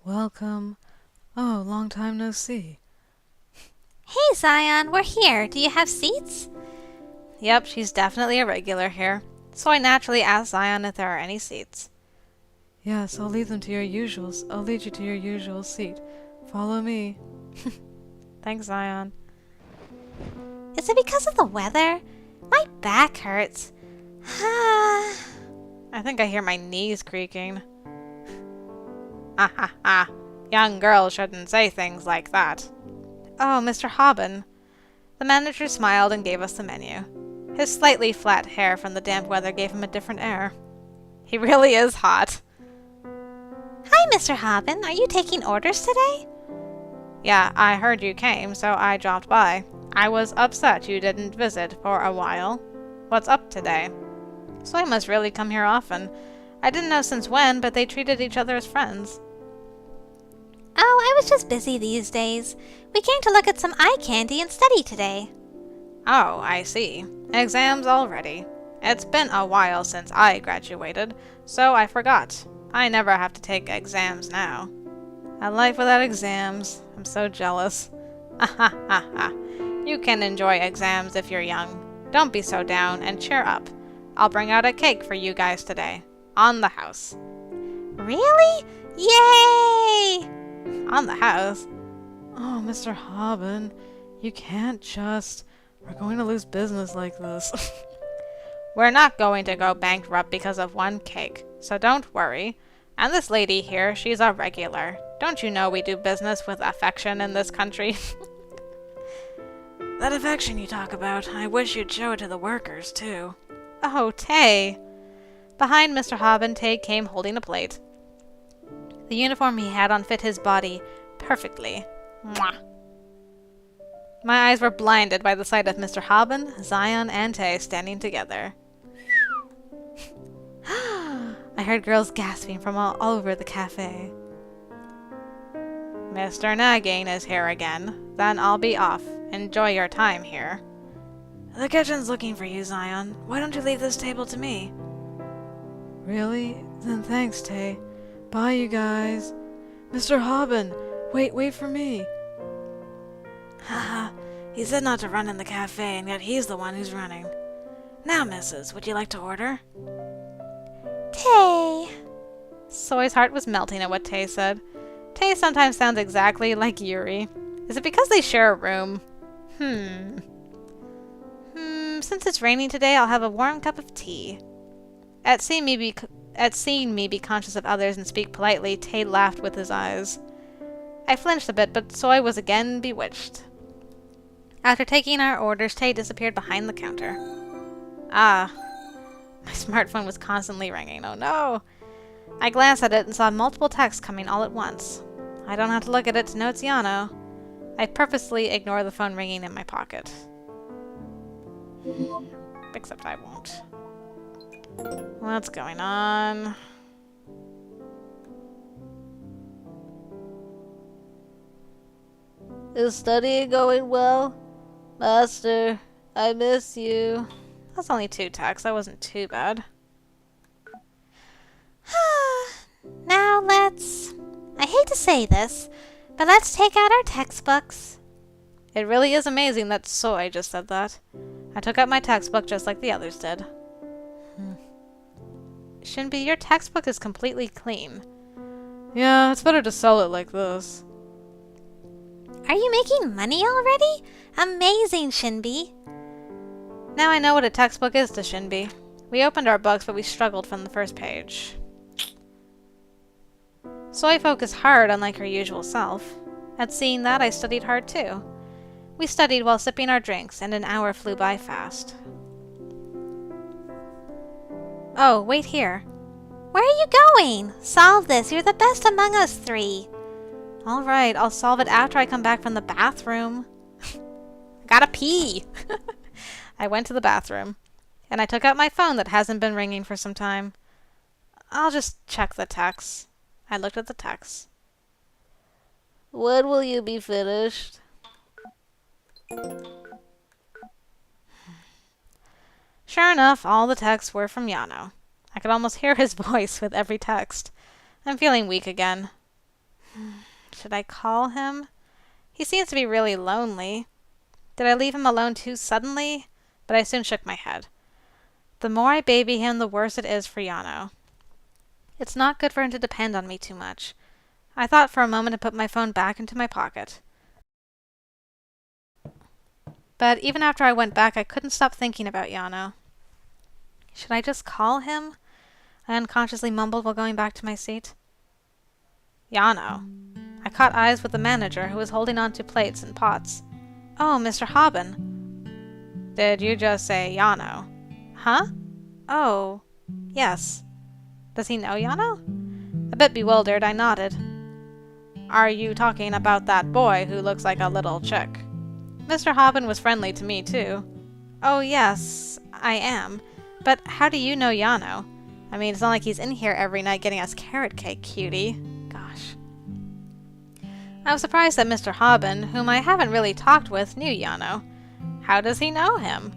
Welcome. Oh, long time no see. Hey, Zion, we're here. Do you have seats? Yep, she's definitely a regular here. So I naturally asked Zion if there are any seats. Yes, I'll lead them to your usuals. I'll lead you to your usual seat. Follow me. Thanks, Zion. Is it because of the weather? My back hurts. I think I hear my knees creaking. Ha ha ha. Young girls shouldn't say things like that. Oh, Mr. Hobbin. The manager smiled and gave us the menu. His slightly flat hair from the damp weather gave him a different air. He really is hot. Hi, Mr. Hobbin. Are you taking orders today? Yeah, I heard you came, so I dropped by. I was upset you didn't visit for a while. What's up today? Soy must really come here often. I didn't know since when, but they treated each other as friends. Oh, I was just busy these days. We came to look at some eye candy and study today. Oh, I see. Exams already. It's been a while since I graduated, so I forgot. I never have to take exams now. A life without exams. I'm so jealous. Ha ha ha ha. You can enjoy exams if you're young. Don't be so down and cheer up. I'll bring out a cake for you guys today. On the house. Really? Yay! On the house? Oh, Mr. Hobbin, you can't just... We're going to lose business like this. We're not going to go bankrupt because of one cake, so don't worry. And this lady here, she's a regular. Don't you know we do business with affection in this country? That affection you talk about, I wish you'd show it to the workers, too. Oh, Tay. Behind Mr. Hobbin, Tay came holding a plate. The uniform he had on fit his body perfectly. Mwah. My eyes were blinded by the sight of Mr. Hobbin, Zion, and Tay standing together. I heard girls gasping from all over the cafe. Mr. Nagging is here again. Then I'll be off. Enjoy your time here. The kitchen's looking for you, Zion. Why don't you leave this table to me? Really? Then thanks, Tay. Bye, you guys. Mr. Hobbin, wait for me. Haha, he said not to run in the cafe, and yet he's the one who's running. Now, missus, would you like to order? Tay. Soy's heart was melting at what Tay said. Tay sometimes sounds exactly like Yuri. Is it because they share a room? Since it's raining today, I'll have a warm cup of tea. At seeing me be conscious of others and speak politely, Tay laughed with his eyes. I flinched a bit, but Soy was again bewitched. After taking our orders, Tay disappeared behind the counter. Ah, my smartphone was constantly ringing. Oh no! I glanced at it and saw multiple texts coming all at once. I don't have to look at it to know it's Yeonho. I purposely ignore the phone ringing in my pocket. Except I won't. What's going on? Is studying going well? Master, I miss you. That's only 2 texts. That wasn't too bad. Now I hate to say this, but let's take out our textbooks. It really is amazing that Soy just said that. I took out my textbook just like the others did. Shinbi, your textbook is completely clean. Yeah, it's better to sell it like this. Are you making money already? Amazing, Shinbi. Now I know what a textbook is to Shinbi. We opened our books, but we struggled from the first page. Soy focused hard, unlike her usual self. At seeing that, I studied hard too. We studied while sipping our drinks, and an hour flew by fast. Oh, wait here. Where are you going? Solve this. You're the best among us 3. All right, I'll solve it after I come back from the bathroom. Gotta pee! I went to the bathroom, and I took out my phone that hasn't been ringing for some time. I'll just check the texts. I looked at the texts. When will you be finished? Sure enough, all the texts were from Yeonho. I could almost hear his voice with every text. I'm feeling weak again. Should I call him? He seems to be really lonely. Did I leave him alone too suddenly? But I soon shook my head. The more I baby him, the worse it is for Yeonho. It's not good for him to depend on me too much. I thought for a moment and put my phone back into my pocket. But even after I went back, I couldn't stop thinking about Yeonho. Should I just call him? I unconsciously mumbled while going back to my seat. Yeonho. I caught eyes with the manager, who was holding on to plates and pots. Oh, Mr. Haben. Did you just say Yeonho? Huh? Oh, yes. Does he know Yeonho? A bit bewildered, I nodded. Are you talking about that boy who looks like a little chick? Mr. Haben was friendly to me, too. Oh, yes, I am. But how do you know Yeonho? I mean, it's not like he's in here every night getting us carrot cake, cutie. Gosh. I was surprised that Mr. Haben, whom I haven't really talked with, knew Yeonho. How does he know him?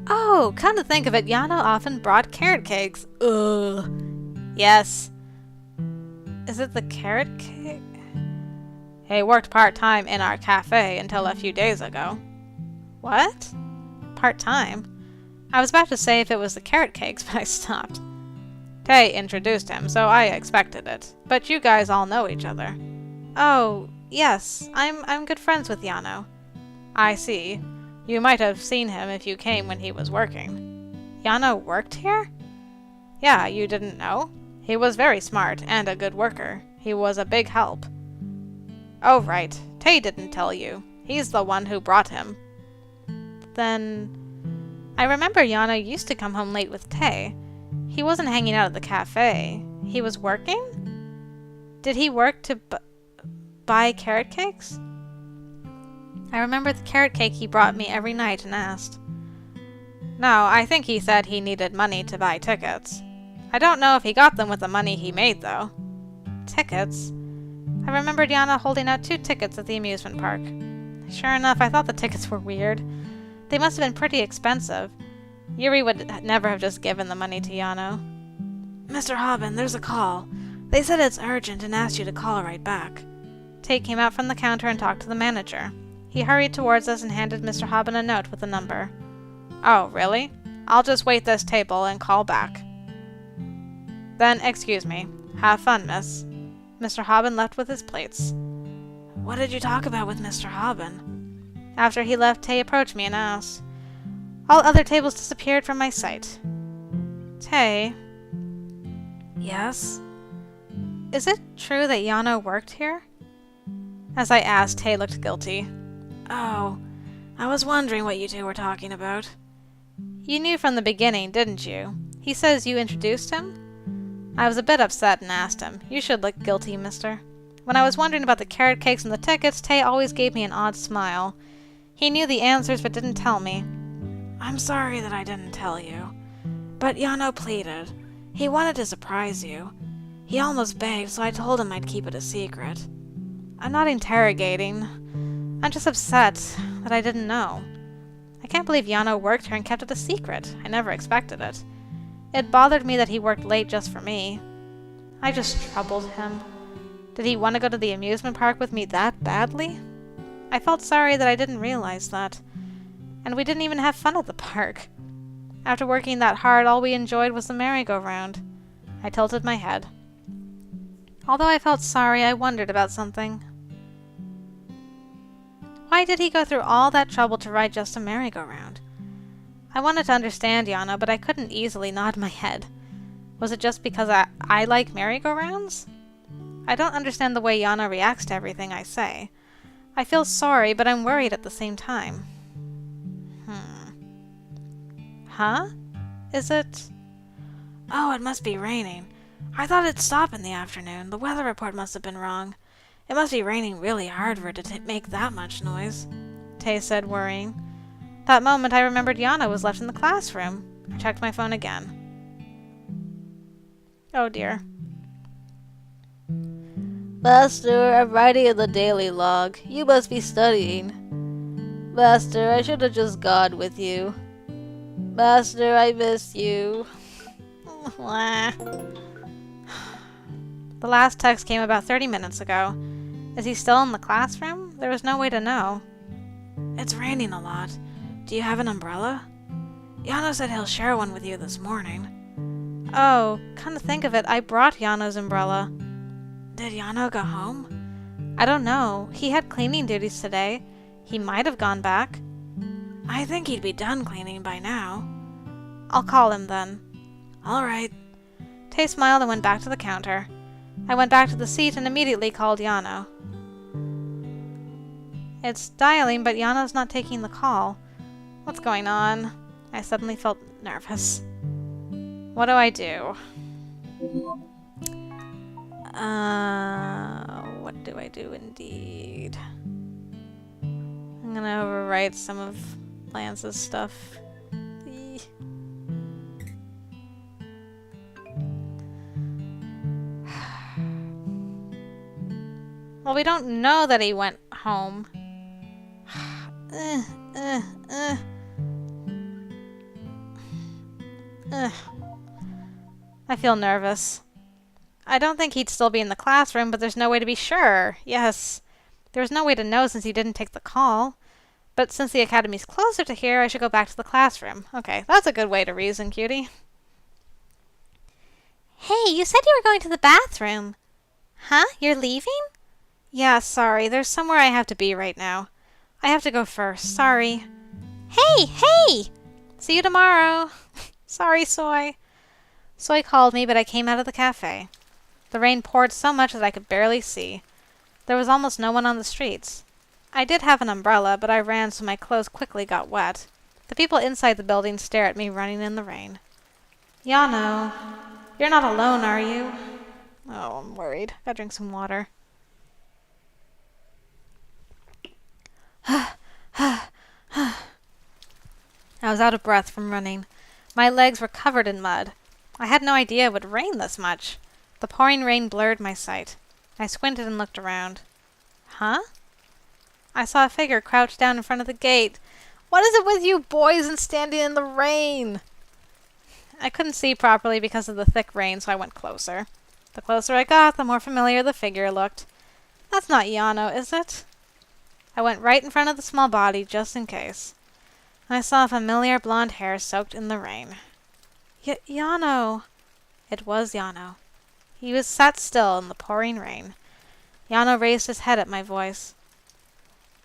Oh, come to think of it, Yeonho often brought carrot cakes. Ugh. Yes. Is it the carrot cake? He worked part-time in our cafe until a few days ago. What? Part-time? I was about to say if it was the carrot cakes, but I stopped. Tae introduced him, so I expected it. But you guys all know each other. Oh, yes. I'm good friends with Yeonho. I see. You might have seen him if you came when he was working. Yeonho worked here? Yeah, you didn't know? He was very smart and a good worker. He was a big help. Oh, right. Tae didn't tell you. He's the one who brought him. Then... I remember Yeonho used to come home late with Tae. He wasn't hanging out at the cafe. He was working? Did he work to buy carrot cakes? I remember the carrot cake he brought me every night and asked. No, I think he said he needed money to buy tickets. I don't know if he got them with the money he made, though. Tickets? I remembered Yeonho holding out 2 tickets at the amusement park. Sure enough, I thought the tickets were weird. They must have been pretty expensive. Yuri would never have just given the money to Yeonho. Mr. Haben, there's a call. They said it's urgent and asked you to call right back. Tae came out from the counter and talked to the manager. He hurried towards us and handed Mr. Haben a note with a number. Oh, really? I'll just wait this table and call back. Then, excuse me. Have fun, miss. Mr. Haben left with his plates. What did you talk about with Mr. Haben? After he left, Tae approached me and asked. All other tables disappeared from my sight. Tae. Yes? Is it true that Yeonho worked here? As I asked, Tae looked guilty. Oh, I was wondering what you two were talking about. You knew from the beginning, didn't you? He says you introduced him? I was a bit upset and asked him. You should look guilty, mister. When I was wondering about the carrot cakes and the tickets, Tae always gave me an odd smile. He knew the answers but didn't tell me. I'm sorry that I didn't tell you. But Yeonho pleaded. He wanted to surprise you. He almost begged, so I told him I'd keep it a secret. I'm not interrogating. I'm just upset that I didn't know. I can't believe Yeonho worked here and kept it a secret. I never expected it. It bothered me that he worked late just for me. I just troubled him. Did he want to go to the amusement park with me that badly? I felt sorry that I didn't realize that. And we didn't even have fun at the park. After working that hard, all we enjoyed was the merry-go-round. I tilted my head. Although I felt sorry, I wondered about something. Why did he go through all that trouble to ride just a merry-go-round? I wanted to understand Yeonho, but I couldn't easily nod my head. Was it just because I like merry-go-rounds? I don't understand the way Yeonho reacts to everything I say. I feel sorry, but I'm worried at the same time. Huh? Is it? Oh, it must be raining. I thought it'd stop in the afternoon. The weather report must have been wrong. It must be raining really hard for it to make that much noise. Tae said, worrying. That moment I remembered Yeonho was left in the classroom. I checked my phone again. Oh dear. Master, I'm writing in the daily log. You must be studying. Master, I should have just gone with you. Master, I miss you. The last text came about 30 minutes ago. Is he still in the classroom? There was no way to know. It's raining a lot. Do you have an umbrella? Yeonho said he'll share one with you this morning. Oh, come to think of it, I brought Yeonho's umbrella. Did Yeonho go home? I don't know. He had cleaning duties today. He might have gone back. I think he'd be done cleaning by now. I'll call him then. All right. Tay smiled and went back to the counter. I went back to the seat and immediately called Yeonho. It's dialing, but Yeonho's not taking the call. What's going on? I suddenly felt nervous. What do I do? What do I do indeed? I'm gonna overwrite some of Lance's stuff. Eeh. Well, we don't know that he went home. I feel nervous. I don't think he'd still be in the classroom, but there's no way to be sure. Yes, there's no way to know since he didn't take the call. But since the academy's closer to here, I should go back to the classroom. Okay, that's a good way to reason, cutie. Hey, you said you were going to the bathroom. Huh? You're leaving? Yeah, sorry. There's somewhere I have to be right now. I have to go first. Sorry. Hey! See you tomorrow. Sorry, Soy. Soy called me, but I came out of the cafe. The rain poured so much that I could barely see. There was almost no one on the streets. I did have an umbrella, but I ran so my clothes quickly got wet. The people inside the building stare at me running in the rain. Yeonho, you're not alone, are you? Oh, I'm worried. Gotta drink some water. I was out of breath from running. My legs were covered in mud. I had no idea it would rain this much. The pouring rain blurred my sight. I squinted and looked around. Huh? I saw a figure crouched down in front of the gate. What is it with you boys and standing in the rain? I couldn't see properly because of the thick rain, so I went closer. The closer I got, the more familiar the figure looked. That's not Yeonho, is it? I went right in front of the small body, just in case. I saw familiar blonde hair soaked in the rain. Yeonho! It was Yeonho. He was sat still in the pouring rain. Yeonho raised his head at my voice.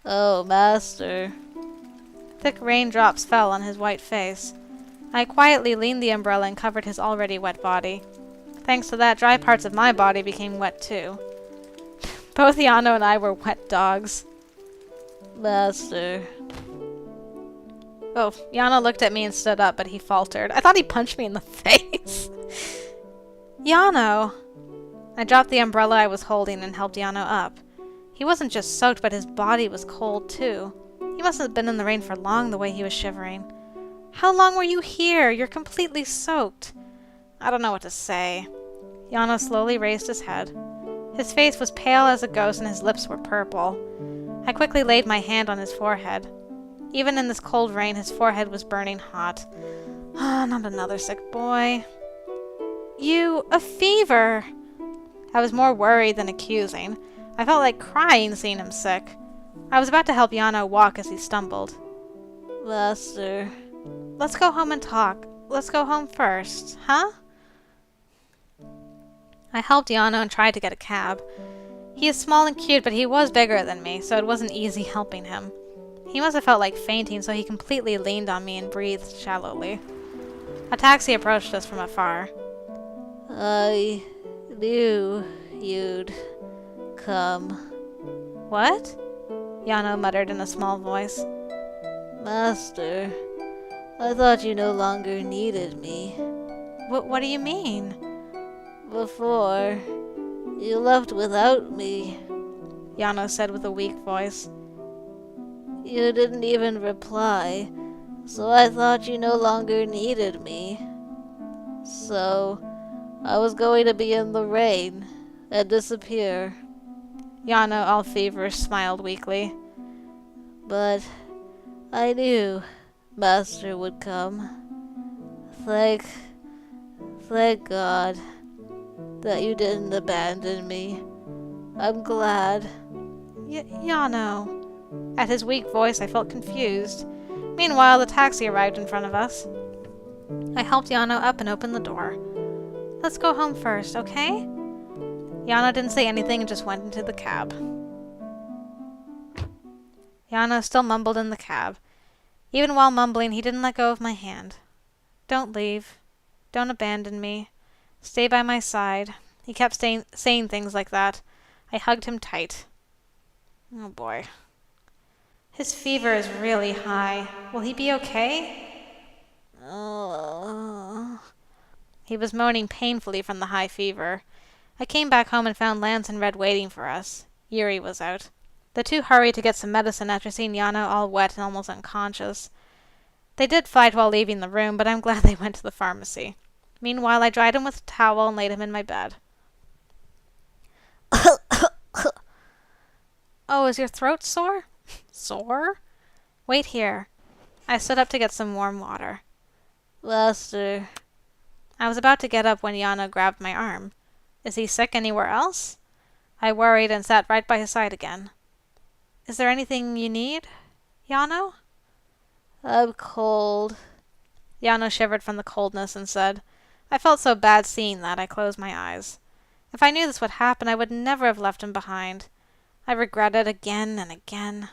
Oh, master. Thick raindrops fell on his white face. I quietly leaned the umbrella and covered his already wet body. Thanks to that, dry parts of my body became wet too. Both Yeonho and I were wet dogs. Master. Oh, Yeonho looked at me and stood up, but he faltered. I thought he punched me in the face. Yeonho! I dropped the umbrella I was holding and helped Yeonho up. He wasn't just soaked, but his body was cold too. He must have been in the rain for long the way he was shivering. How long were you here? You're completely soaked. I don't know what to say. Yeonho slowly raised his head. His face was pale as a ghost and his lips were purple. I quickly laid my hand on his forehead. Even in this cold rain, his forehead was burning hot. Ah, not another sick boy. You, a fever! I was more worried than accusing. I felt like crying seeing him sick. I was about to help Yeonho walk as he stumbled. Master. Let's go home and talk. Let's go home first, huh? I helped Yeonho and tried to get a cab. He is small and cute, but he was bigger than me, so it wasn't easy helping him. He must have felt like fainting, so he completely leaned on me and breathed shallowly. A taxi approached us from afar. I knew you'd come. What? Yeonho muttered in a small voice. Master, I thought you no longer needed me. What do you mean? Before, you left without me. Yeonho said with a weak voice. You didn't even reply, so I thought you no longer needed me. So, I was going to be in the rain and disappear. Yeonho, all feverish, smiled weakly. But I knew Master would come. Thank God. that you didn't abandon me. I'm glad. Yeonho. At his weak voice, I felt confused. Meanwhile, the taxi arrived in front of us. I helped Yeonho up and opened the door. Let's go home first, okay? Yeonho didn't say anything and just went into the cab. Yeonho still mumbled in the cab. Even while mumbling, he didn't let go of my hand. Don't leave. Don't abandon me. Stay by my side. He kept saying things like that. I hugged him tight. Oh boy. His fever is really high. Will he be okay? He was moaning painfully from the high fever. I came back home and found Lance and Red waiting for us. Yuri was out. The two hurried to get some medicine after seeing Yeonho all wet and almost unconscious. They did fight while leaving the room, but I'm glad they went to the pharmacy. Meanwhile, I dried him with a towel and laid him in my bed. Oh, is your throat sore? Sore? Wait here. I stood up to get some warm water. Master. I was about to get up when Yeonho grabbed my arm. Is he sick anywhere else? I worried and sat right by his side again. Is there anything you need, Yeonho? I'm cold. Yeonho shivered from the coldness and said, I felt so bad seeing that I closed my eyes. If I knew this would happen, I would never have left him behind. I regretted again and again.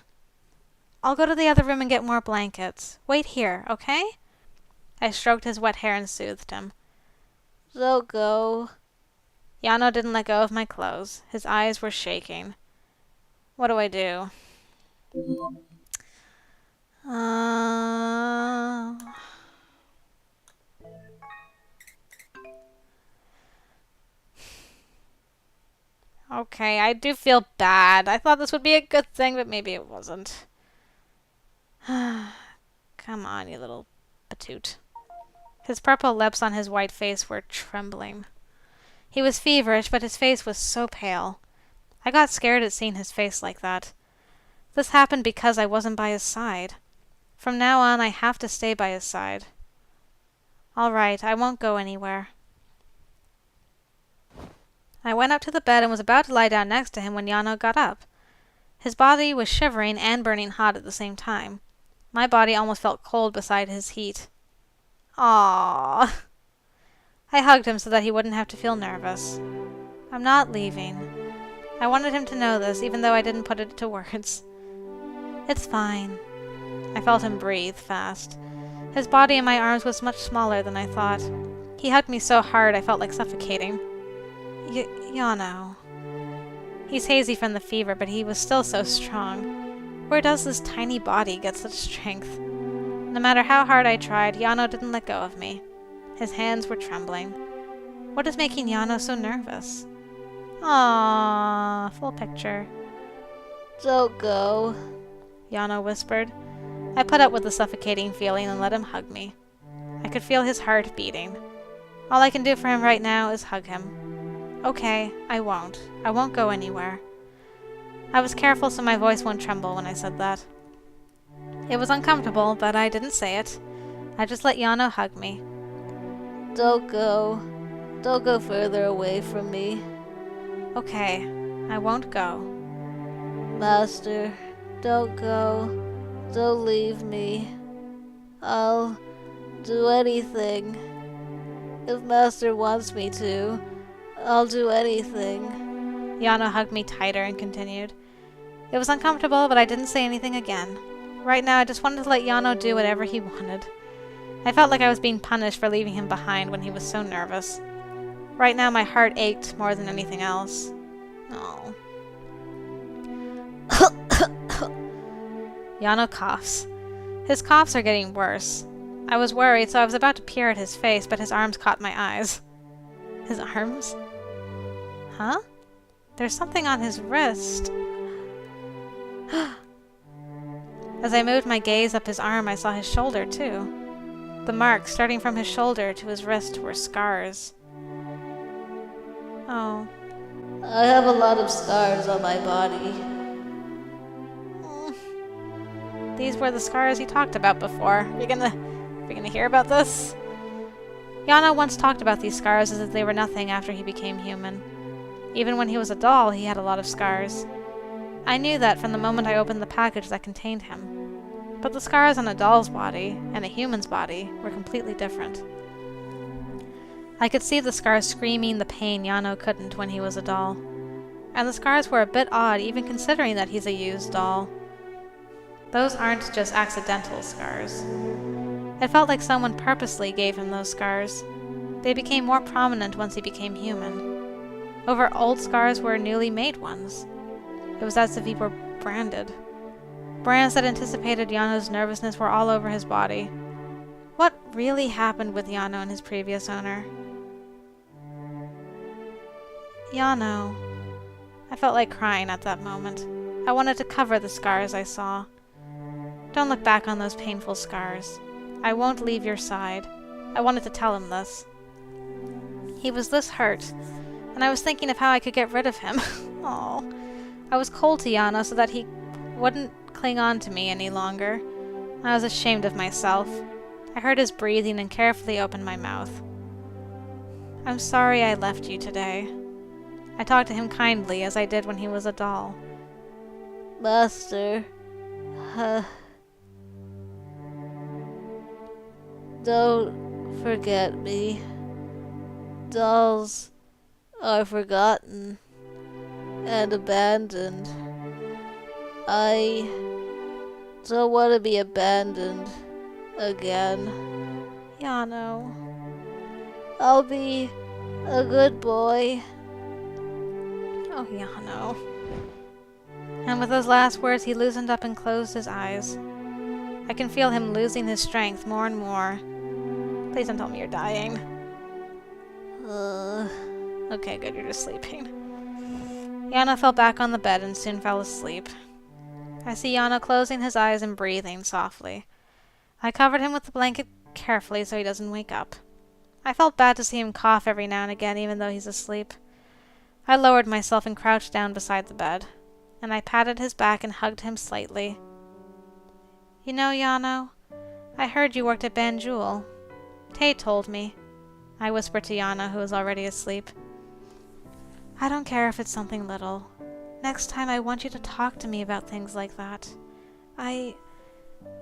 I'll go to the other room and get more blankets. Wait here, okay? I stroked his wet hair and soothed him. Don't go. Yeonho didn't let go of my clothes. His eyes were shaking. What do I do? Okay, I do feel bad. I thought this would be a good thing, but maybe it wasn't. Come on, you little patoot. His purple lips on his white face were trembling. He was feverish, but his face was so pale. I got scared at seeing his face like that. This happened because I wasn't by his side. From now on, I have to stay by his side. All right, I won't go anywhere. I went up to the bed and was about to lie down next to him when Yeonho got up. His body was shivering and burning hot at the same time. My body almost felt cold beside his heat. Aww. I hugged him so that he wouldn't have to feel nervous. I'm not leaving. I wanted him to know this, even though I didn't put it to words. It's fine. I felt him breathe fast. His body in my arms was much smaller than I thought. He hugged me so hard I felt like suffocating. Yeonho. He's hazy from the fever, but he was still so strong. Where does this tiny body get such strength? No matter how hard I tried, Yeonho didn't let go of me. His hands were trembling. What is making Yeonho so nervous? Aww, full picture. Don't go. Yeonho whispered. I put up with the suffocating feeling and let him hug me. I could feel his heart beating. All I can do for him right now is hug him. Okay, I won't. I won't go anywhere. I was careful so my voice won't tremble when I said that. It was uncomfortable, but I didn't say it. I just let Yeonho hug me. Don't go. Don't go further away from me. Okay, I won't go. Master, don't go. Don't leave me. I'll do anything. If Master wants me to, I'll do anything. Yeonho hugged me tighter and continued. It was uncomfortable, but I didn't say anything again. Right now, I just wanted to let Yeonho do whatever he wanted. I felt like I was being punished for leaving him behind when he was so nervous. Right now, my heart ached more than anything else. Oh. Yeonho coughs. His coughs are getting worse. I was worried, so I was about to peer at his face, but his arms caught my eyes. His arms? Huh? There's something on his wrist. As I moved my gaze up his arm, I saw his shoulder, too. The marks, starting from his shoulder to his wrist, were scars. Oh. I have a lot of scars on my body. These were the scars he talked about before. You're gonna hear about this? Yeonho once talked about these scars as if they were nothing after he became human. Even when he was a doll, he had a lot of scars. I knew that from the moment I opened the package that contained him. But the scars on a doll's body and a human's body were completely different. I could see the scars screaming the pain Yeonho couldn't when he was a doll. And the scars were a bit odd, even considering that he's a used doll. Those aren't just accidental scars. It felt like someone purposely gave him those scars. They became more prominent once he became human. Over old scars were newly made ones. It was as if he were branded. Brands that anticipated Yeonho's nervousness were all over his body. What really happened with Yeonho and his previous owner? Yeonho. I felt like crying at that moment. I wanted to cover the scars I saw. Don't look back on those painful scars. I won't leave your side. I wanted to tell him this. He was this hurt, and I was thinking of how I could get rid of him. Oh, I was cold to Yeonho so that he wouldn't cling on to me any longer. I was ashamed of myself. I heard his breathing and carefully opened my mouth. I'm sorry I left you today. I talked to him kindly as I did when he was a doll. Master, don't forget me. Dolls are forgotten and abandoned. I don't want to be abandoned again. Yeonho. I'll be a good boy. Oh, Yeonho. And with those last words, he loosened up and closed his eyes. I can feel him losing his strength more and more. Please don't tell me you're dying. Okay, good, you're just sleeping. Yeonho fell back on the bed and soon fell asleep. I see Yeonho closing his eyes and breathing softly. I covered him with the blanket carefully so he doesn't wake up. I felt bad to see him cough every now and again even though he's asleep. I lowered myself and crouched down beside the bed, and I patted his back and hugged him slightly. You know, Yeonho, I heard you worked at Banjul. Tay told me. I whispered to Yeonho, who was already asleep. I don't care if it's something little. Next time I want you to talk to me about things like that. I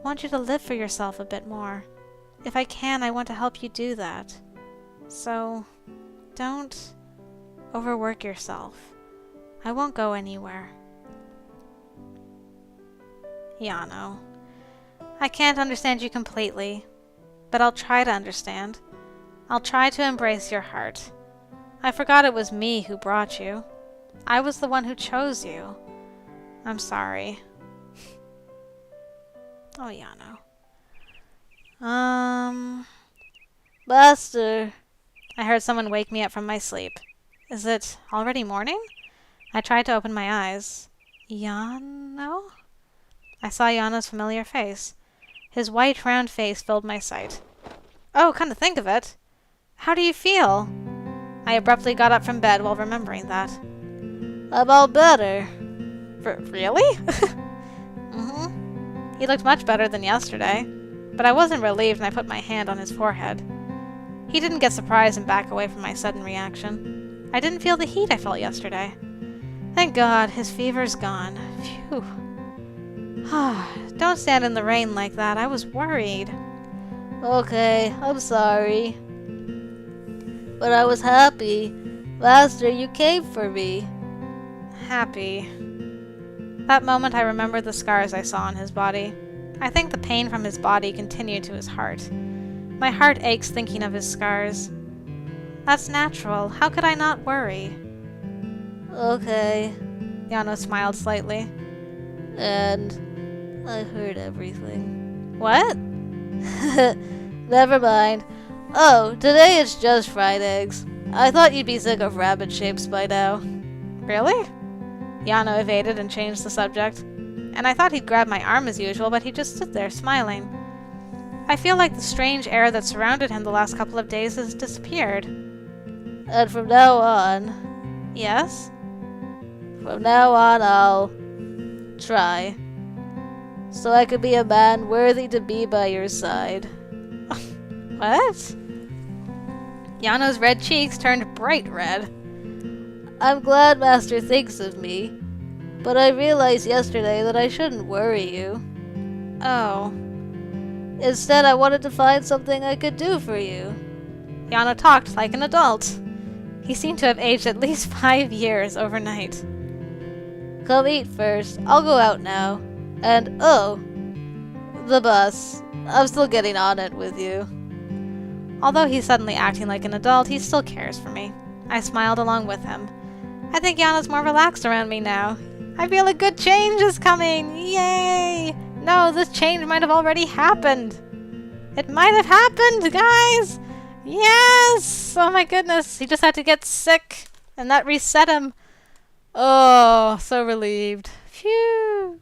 want you to live for yourself a bit more. If I can, I want to help you do that. So, don't overwork yourself. I won't go anywhere. Yeonho, I can't understand you completely, but I'll try to understand. I'll try to embrace your heart. I forgot it was me who brought you. I was the one who chose you. I'm sorry. Oh, Yeonho. Master, I heard someone wake me up from my sleep. Is it already morning? I tried to open my eyes. Yeonho? I saw Yeonho's familiar face. His white, round face filled my sight. Oh, come to think of it. How do you feel? I abruptly got up from bed while remembering that. I'm all better. Really? He looked much better than yesterday, but I wasn't relieved and I put my hand on his forehead. He didn't get surprised and back away from my sudden reaction. I didn't feel the heat I felt yesterday. Thank God, his fever's gone. Phew. Don't stand in the rain like that. I was worried. Okay, I'm sorry. But I was happy. Master, you came for me. Happy. That moment I remembered the scars I saw on his body. I think the pain from his body continued to his heart. My heart aches thinking of his scars. That's natural. How could I not worry? Okay. Yeonho smiled slightly. And I heard everything. What? Never mind. Oh, today it's just fried eggs. I thought you'd be sick of rabbit shapes by now. Really? Yeonho evaded and changed the subject. And I thought he'd grab my arm as usual, but he just stood there, smiling. I feel like the strange air that surrounded him the last couple of days has disappeared. And from now on... Yes? From now on, I'll... try. So I could be a man worthy to be by your side. What? Yeonho's red cheeks turned bright red. I'm glad Master thinks of me, but I realized yesterday that I shouldn't worry you. Oh. Instead, I wanted to find something I could do for you. Yeonho talked like an adult. He seemed to have aged at least 5 years overnight. Come eat first. I'll go out now. And, oh, the bus. I'm still getting on it with you. Although he's suddenly acting like an adult, he still cares for me. I smiled along with him. I think Yeonho's more relaxed around me now. I feel a good change is coming! Yay! No, this change might have already happened. It might have happened, guys! Yes! Oh my goodness, he just had to get sick, and that reset him. Oh, so relieved. Phew!